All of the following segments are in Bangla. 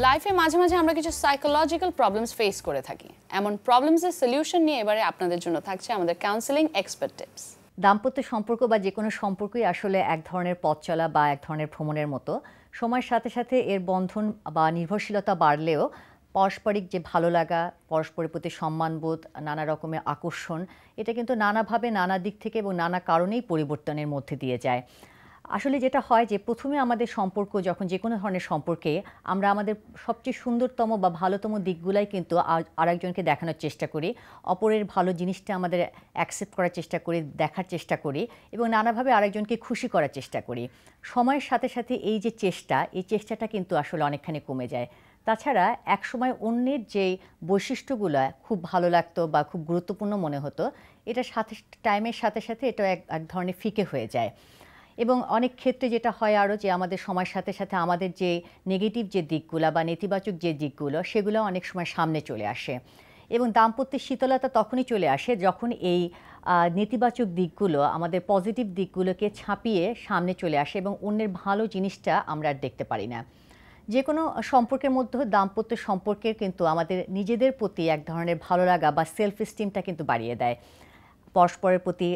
লাইফে মাঝে মাঝে আমরা কিছু সাইকোলজিক্যাল প্রবলেমস ফেস করে থাকি। এমন প্রবলেমসের সলিউশন নিয়ে এবারে আপনাদের জন্য থাকছে আমাদের কাউন্সেলিং এক্সপার্ট টিপস। দাম্পত্য সম্পর্ক বা যে কোনো সম্পর্কই আসলে এক ধরনের পথ চলা বা এক ধরনের ভ্রমণের মতো। সময়ের সাথে সাথে এর বন্ধন বা নির্ভরশীলতা বাড়লেও পারস্পরিক যে ভালো লাগা, পরস্পরের প্রতি সম্মানবোধ, নানা রকমের আকর্ষণ, এটা কিন্তু নানাভাবে নানা দিক থেকে এবং নানা কারণেই পরিবর্তনের মধ্যে দিয়ে যায়। আসলে যেটা হয় যে প্রথমে আমাদের সম্পর্ক যখন যে কোনো ধরনের সম্পর্কে আমরা আমাদের সবচেয়ে সুন্দরতম বা ভালোতম দিকগুলাই কিন্তু আরেকজনকে দেখানোর চেষ্টা করি, অপরের ভালো জিনিসটা আমাদের অ্যাকসেপ্ট করার চেষ্টা করি, দেখার চেষ্টা করি এবং নানাভাবে আরেকজনকে খুশি করার চেষ্টা করি। সময়ের সাথে সাথে এই যে চেষ্টা, এই চেষ্টাটা কিন্তু আসলে অনেকখানি কমে যায়। তাছাড়া একসময় অন্যের যেই বৈশিষ্ট্যগুলো খুব ভালো লাগতো বা খুব গুরুত্বপূর্ণ মনে হতো, এটার সাথে টাইমের সাথে সাথে এটা এক ধরনের ফিকে হয়ে যায়। এবং অনেক ক্ষেত্রে যেটা হয় আরও যে আমাদের সময়ের সাথে সাথে আমাদের যে নেগেটিভ যে দিকগুলো বা নেতিবাচক যে দিকগুলো সেগুলো অনেক সময় সামনে চলে আসে। এবং দাম্পত্যের শীতলতা তখনই চলে আসে যখন এই নেতিবাচক দিকগুলো আমাদের পজিটিভ দিকগুলোকে ছাপিয়ে সামনে চলে আসে এবং অন্যের ভালো জিনিসটা আমরা আর দেখতে পারি না। যে কোনো সম্পর্কের মধ্যে দাম্পত্য সম্পর্কের কিন্তু আমাদের নিজেদের প্রতি এক ধরনের ভালো লাগা বা সেলফ এস্টিমটা কিন্তু বাড়িয়ে দেয়। পরস্পরের প্রতি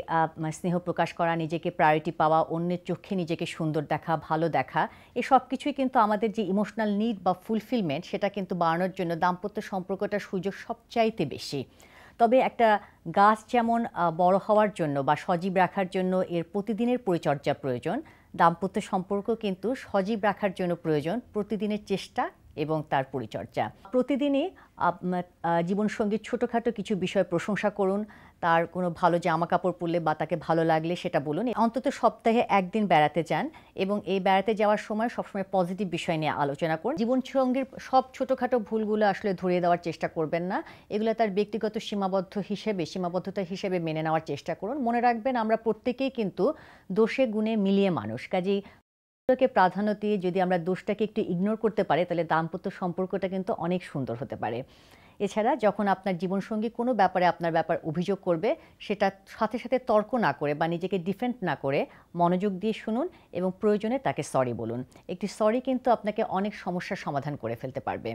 স্নেহ প্রকাশ করা, নিজেকে প্রায়োরিটি পাওয়া, অন্যের চোখে নিজেকে সুন্দর দেখা, ভালো দেখা, এই সব কিছুই কিন্তু আমাদের যে ইমোশনাল নিড বা ফুলফিলমেন্ট সেটা কিন্তু বাড়ানোর জন্য দাম্পত্য সম্পর্কটার সুযোগ সবচাইতে বেশি। তবে একটা গাছ যেমন বড় হওয়ার জন্য বা সজীব রাখার জন্য এর প্রতিদিনের পরিচর্যা প্রয়োজন, দাম্পত্য সম্পর্ক কিন্তু সজীব রাখার জন্য প্রয়োজন প্রতিদিনের চেষ্টা এবং তার পরিচর্যা। প্রতিদিনই জীবনসঙ্গীর ছোটোখাটো কিছু বিষয় প্রশংসা করুন, তার কোনো ভালো জামা কাপড় পরলে বা তাকে ভালো লাগলে সেটা বলুন। অন্তত সপ্তাহে একদিন বেড়াতে যান এবং এই বেড়াতে যাওয়ার সময় সবসময় পজিটিভ বিষয় নিয়ে আলোচনা করুন। জীবনসঙ্গীর সব ছোটোখাটো ভুলগুলো আসলে ধরিয়ে দেওয়ার চেষ্টা করবেন না, এগুলো তার ব্যক্তিগত সীমাবদ্ধতা হিসেবে মেনে নেওয়ার চেষ্টা করুন। মনে রাখবেন আমরা প্রত্যেকেই কিন্তু দোষে গুণে মিলিয়ে মানুষ, কাজেই কে প্রাধান্য দিয়ে যদি আমরা দোষটাকে একটু ইগনোর করতে পারি তাহলে দাম্পত্য সম্পর্কটা কিন্তু অনেক সুন্দর হতে পারে। এছাড়া যখন আপনার জীবনসঙ্গী কোনো ব্যাপারে আপনার ব্যাপার অভিযোগ করবে, সেটা সাথে সাথে তর্ক না করে বা নিজেকে ডিফেন্ড না করে মনোযোগ দিয়ে শুনুন এবং প্রয়োজনে তাকে সরি বলুন। একটি সরি কিন্তু আপনাকে অনেক সমস্যার সমাধান করে ফেলতে পারবে।